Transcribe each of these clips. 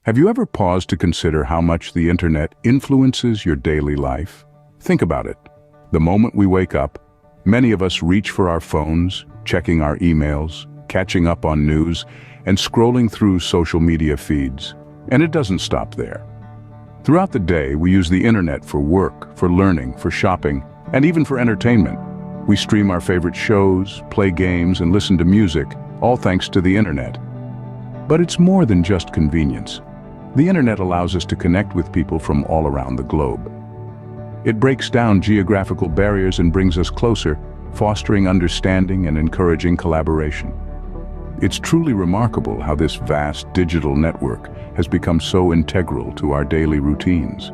Have you ever paused to consider how much the internet influences your daily life? Think about it. The moment we wake up, many of us reach for our phones, checking our emails, catching up on news, and scrolling through social media feeds. And it doesn't stop there. Throughout the day, we use the internet for work, for learning, for shopping, and even for entertainment. We stream our favorite shows, play games, and listen to music, all thanks to the internet. But it's more than just convenience. The internet allows us to connect with people from all around the globe. It breaks down geographical barriers and brings us closer, fostering understanding and encouraging collaboration. It's truly remarkable how this vast digital network has become so integral to our daily routines.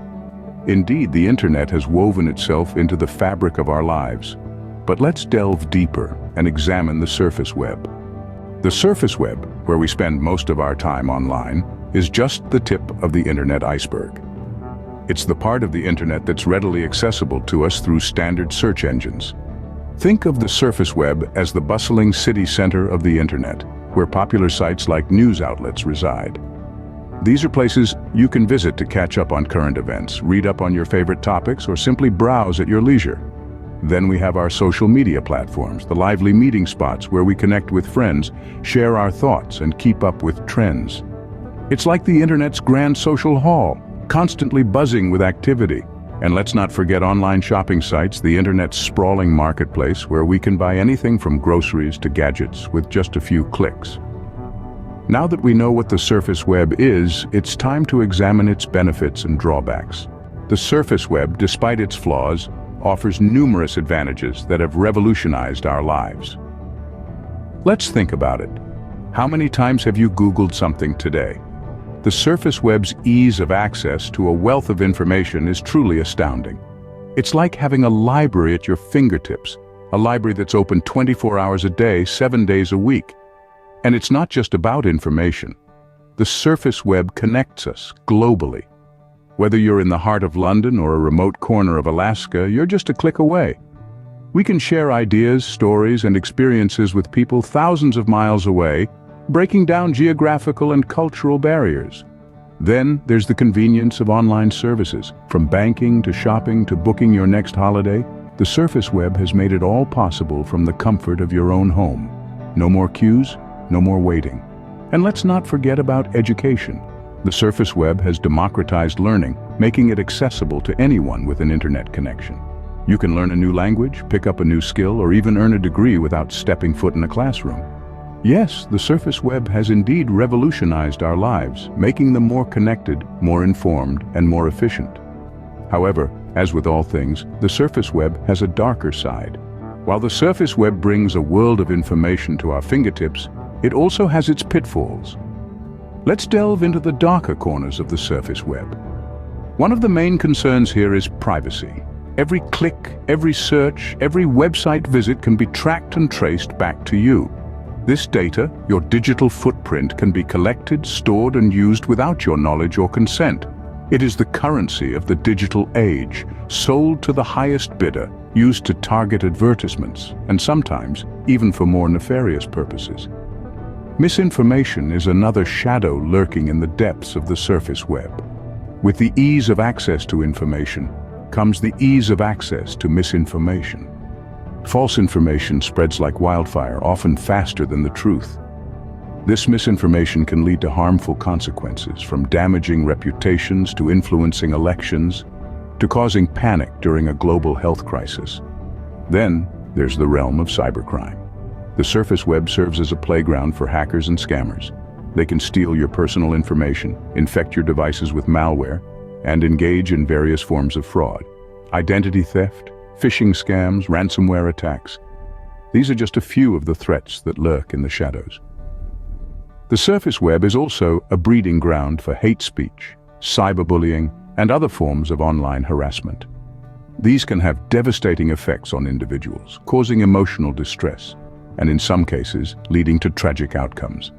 Indeed, the internet has woven itself into the fabric of our lives. But let's delve deeper and examine the surface web. The surface web, where we spend most of our time online, is just the tip of the internet iceberg. It's the part of the internet that's readily accessible to us through standard search engines. Think of the surface web as the bustling city center of the internet, where popular sites like news outlets reside. These are places you can visit to catch up on current events, read up on your favorite topics, or simply browse at your leisure. Then we have our social media platforms, the lively meeting spots where we connect with friends, share our thoughts, and keep up with trends. It's like the internet's grand social hall, constantly buzzing with activity. And let's not forget online shopping sites, the internet's sprawling marketplace where we can buy anything from groceries to gadgets with just a few clicks. Now that we know what the surface web is, it's time to examine its benefits and drawbacks. The surface web, despite its flaws, offers numerous advantages that have revolutionized our lives. Let's think about it. How many times have you Googled something today? The surface web's ease of access to a wealth of information is truly astounding. It's like having a library at your fingertips, a library that's open 24 hours a day, 7 days a week. And it's not just about information. The surface web connects us globally. Whether you're in the heart of London or a remote corner of Alaska, you're just a click away. We can share ideas, stories, and experiences with people thousands of miles away, breaking down geographical and cultural barriers. Then there's the convenience of online services. From banking to shopping to booking your next holiday, the surface web has made it all possible from the comfort of your own home. No more queues, no more waiting. And let's not forget about education. The surface web has democratized learning, making it accessible to anyone with an internet connection. You can learn a new language, pick up a new skill, or even earn a degree without stepping foot in a classroom. Yes, the surface web has indeed revolutionized our lives, making them more connected, more informed, and more efficient. However, as with all things, the surface web has a darker side. While the surface web brings a world of information to our fingertips, it also has its pitfalls. Let's delve into the darker corners of the surface web. One of the main concerns here is privacy. Every click, every search, every website visit can be tracked and traced back to you. This data, your digital footprint, can be collected, stored, and used without your knowledge or consent. It is the currency of the digital age, sold to the highest bidder, used to target advertisements, and sometimes even for more nefarious purposes. Misinformation is another shadow lurking in the depths of the surface web. With the ease of access to information comes the ease of access to misinformation. False information spreads like wildfire, often faster than the truth. This misinformation can lead to harmful consequences, from damaging reputations to influencing elections, to causing panic during a global health crisis. Then there's the realm of cybercrime. The surface web serves as a playground for hackers and scammers. They can steal your personal information, infect your devices with malware, and engage in various forms of fraud. Identity theft, phishing scams, ransomware attacks. These are just a few of the threats that lurk in the shadows. The surface web is also a breeding ground for hate speech, cyberbullying, and other forms of online harassment. These can have devastating effects on individuals, causing emotional distress, and in some cases, leading to tragic outcomes.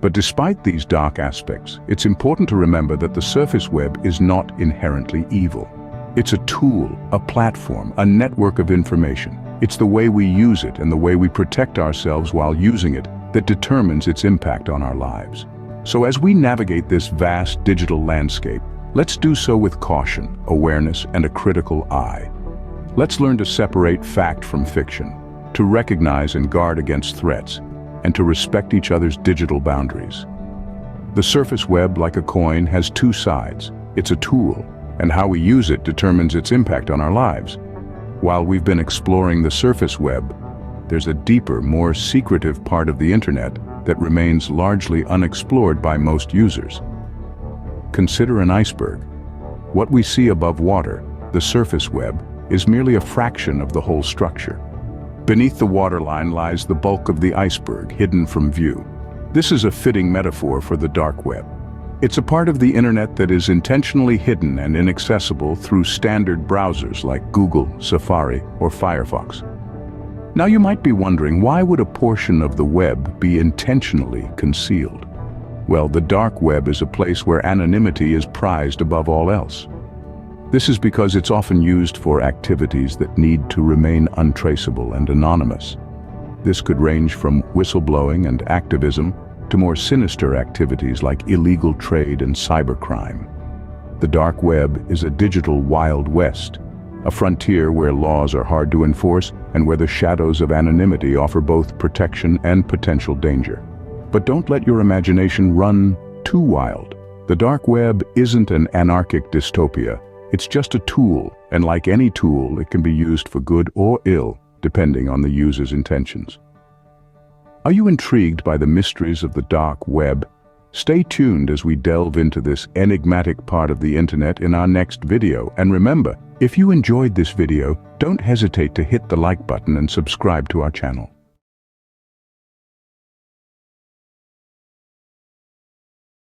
But despite these dark aspects, it's important to remember that the surface web is not inherently evil. It's a tool, a platform, a network of information. It's the way we use it and the way we protect ourselves while using it that determines its impact on our lives. So as we navigate this vast digital landscape, let's do so with caution, awareness, and a critical eye. Let's learn to separate fact from fiction, to recognize and guard against threats, and to respect each other's digital boundaries. The surface web, like a coin, has two sides. It's a tool, and how we use it determines its impact on our lives. While we've been exploring the surface web, there's a deeper, more secretive part of the internet that remains largely unexplored by most users. Consider an iceberg. What we see above water, the surface web, is merely a fraction of the whole structure. Beneath the waterline lies the bulk of the iceberg, hidden from view. This is a fitting metaphor for the dark web. It's a part of the internet that is intentionally hidden and inaccessible through standard browsers like Google, Safari, or Firefox. Now you might be wondering, why would a portion of the web be intentionally concealed? Well, the dark web is a place where anonymity is prized above all else. This is because it's often used for activities that need to remain untraceable and anonymous. This could range from whistleblowing and activism to more sinister activities like illegal trade and cybercrime. The dark web is a digital Wild West, a frontier where laws are hard to enforce and where the shadows of anonymity offer both protection and potential danger. But don't let your imagination run too wild. The dark web isn't an anarchic dystopia. It's just a tool, and like any tool, it can be used for good or ill, depending on the user's intentions. Are you intrigued by the mysteries of the dark web? Stay tuned as we delve into this enigmatic part of the internet in our next video. And remember, if you enjoyed this video, don't hesitate to hit the like button and subscribe to our channel.